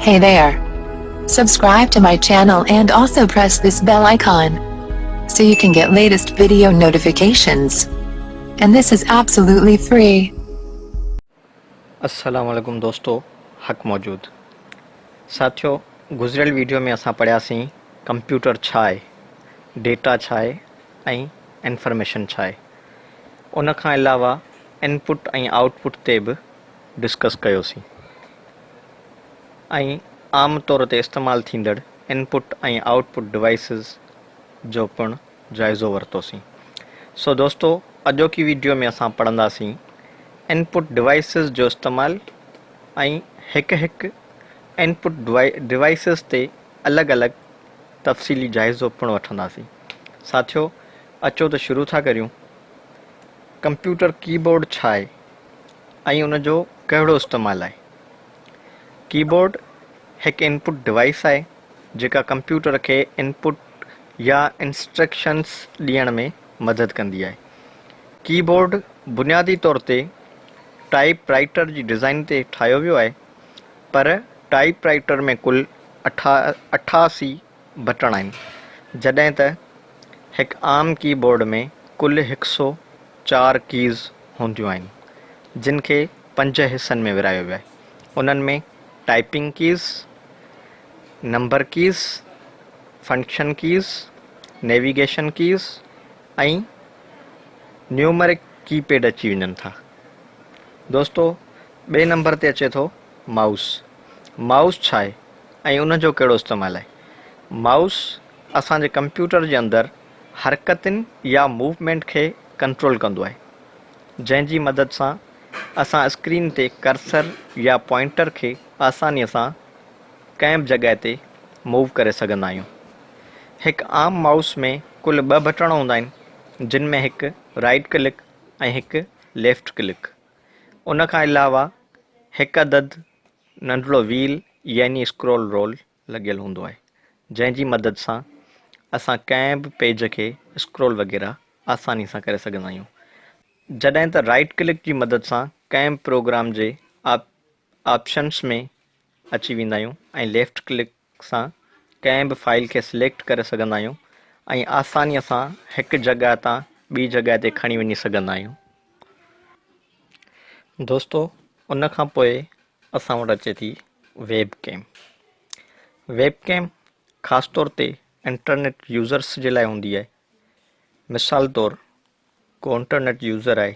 Hey there. Subscribe to my channel and also press this bell icon so you can get latest video notifications. And this is absolutely free. अस्सलाम वालेकुम दोस्तों, हक़ मौजूद साथियों, गुज़िरियल video में असां पढ़ियासीं कंप्यूटर छा आहे, डेटा छा आहे ऐं इंफॉर्मेशन छा आहे। उन खां अलावा इनपुट ऐं आउटपुट ते बि डिस्कस कयोसीं ऐं आम तौर ते इस्तेमालु थींदड़ इनपुट ऐं आउटपुट डिवाइसिस जो पिणु जाइज़ो वरितोसीं। सो दोस्तों, अॼोकी वीडियो में असां पढ़ंदासीं इनपुट डिवाइसिस जो इस्तेमालु ऐं हिकु हिकु इनपुट डिवाइसिस ते अलॻि अलॻि तफ़सीली जाइज़ो पिणु वठंदासीं। साथियों, अचो त शुरू था करियूं। कंप्यूटर कीबोर्ड छा आहे ऐं उन जो कहिड़ो इस्तेमालु आहे। कीबोर्ड हिकु इनपुट डिवाइस आहे जेका कंप्यूटर खे इनपुट या इंस्ट्रक्शंस ॾियण में मदद कंदी आहे। कीबोर्ड बुनियादी तौर ते टाइप राइटर जी डिज़ाइन ते ठाहियो वियो आहे, पर टाइप राइटर में कुल 88 बटण आहिनि, जॾहिं त हिकु आम कीबोर्ड में कुल 104 कीज़ हूंदियूं आहिनि, जिन खे 5 हिस्सनि में विरायो वियो आहे। उन्हनि में typing keys, number keys, function keys, navigation keys ऐं न्यूमरिक कीपैड अची वञनि था। दोस्तों, ॿिए नंबर ते अचे थो माउस। माउस छा आहे ऐं उन जो कहिड़ो इस्तेमालु आहे। माउस असांजे कंप्यूटर जे अंदरि हरकतुनि या मूवमेंट खे कंट्रोल कंदो आहे, जंहिंजी मदद सां असां स्क्रीन ते कर्सर या पॉइंटर खे आसानीअ सां कंहिं बि जॻह ते मूव करे सघंदा आहियूं। हिकु आम माउस में कुल 2 बटण हूंदा आहिनि, जिन में हिकु राइट क्लिक ऐं हिकु लेफ़्ट क्लिक। उन खां अलावा हिकु अदद नंढिड़ो व्हील यानी स्क्रोल रोल लॻियल हूंदो आहे, जंहिंजी मदद सां असां कंहिं बि पेज खे स्क्रोल वग़ैरह आसानी सां करे सघंदा आहियूं। जॾहिं त राइट क्लिक जी मदद सां कंहिं बि प्रोग्राम जे ऑप्शन्स में अची वेंदा आहियूं ऐं लेफ़्ट क्लिक सां कंहिं बि फाइल खे सिलेक्ट करे सघंदा आहियूं ऐं आसानीअ सां हिकु जॻह तां ॿी जॻह ते खणी वञी सघंदा आहियूं। दोस्तों, उन खां पोइ असां वटि अचे थी वेब कैम। वेब कैम ख़ासि तौर ते इंटरनेट यूज़र्स जे लाइ हूंदी आहे। मिसाल तौरु को इंटरनेट यूज़र आहे,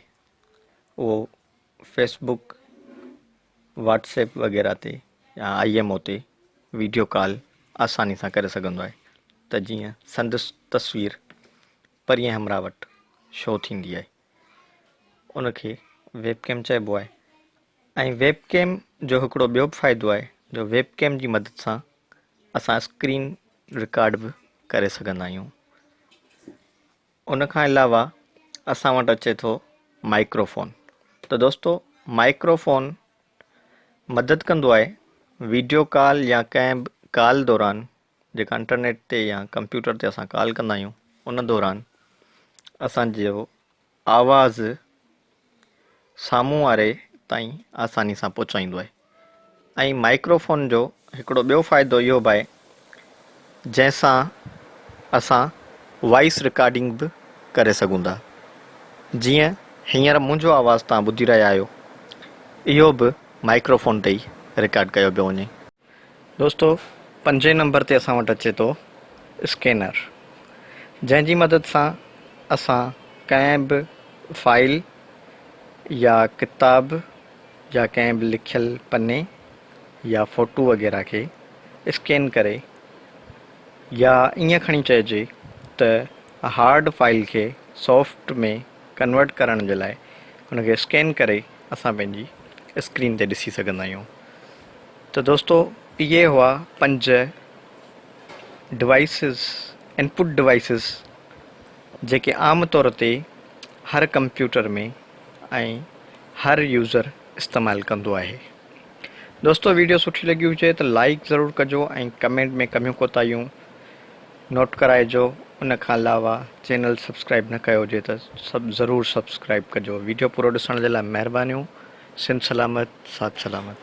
उहो फेसबुक, व्हाट्सएप वग़ैरह ते या IMO ते वीडियो कॉल आसानी सां करे सघंदो आहे, त जीअं संदसि तस्वीर परीहं हमरा वटि शो थींदी आहे। उनखे वेब कैम चइबो आहे। ऐं वेब कैम जो हिकिड़ो ॿियो बि फ़ाइदो आहे, जो वेब कैम जी मदद सां असां स्क्रीन रिकॉर्ड बि करे सघंदा आहियूं। उन खां अलावा असां वटि अचे थो माइक्रोफोन। त दोस्तों, माइक्रोफोन मदद कंदो आहे वीडियो कॉल या कंहिं बि कॉल दौरान, जेका इंटरनेट ते या कंप्यूटर ते असां कॉल कंदा आहियूं, उन दौरान असांजो आवाज़ु साम्हूं वारे ताईं आसानी सां पहुचाईंदो आहे। ऐं माइक्रोफोन जो हिकिड़ो ॿियो फ़ाइदो इहो बि आहे, जंहिंसां असां वॉइस रिकॉर्डिंग बि करे सघूं था। जीअं हींअर मुंहिंजो आवाज़ु तव्हां ॿुधी रहिया आहियो, इहो बि माइक्रोफोन ते ई रिकॉर्ड कयो पियो वञे। दोस्तों, 5 नंबर ते असां वटि अचे थो स्कैनर, जंहिंजी मदद सां असां कंहिं बि फाइल या किताब या कंहिं बि लिखियल पने या फ़ोटो वग़ैरह खे स्कैन करे, या ईअं खणी चइजे त हार्ड फाइल खे सॉफ्ट में कन्वर्ट करण जे लाइ उनखे स्कैन करे असां पंहिंजी स्क्रीन ते ॾिसी सघंदा आहियूं। त दोस्तों, इहे हुआ 5 डिवाइसिस, इनपुट डिवाइसिस, जेके आम तौर ते हर कंप्यूटर में ऐं हर यूज़र इस्तेमालु कंदो आहे। दोस्तों, वीडियो सुठी लॻी हुजे त लाइक ज़रूरु कजो ऐं कमेंट में कमियूं कोताहियूं नोट कराइजो। उन खां अलावा चैनल सब्सक्राइब न कयो हुजे त ज़रूरु सब्सक्राइब कजो। वीडियो पूरो ॾिसण जे लाइ महिरबानियूं। सिंध सलामत, साथ सलामत।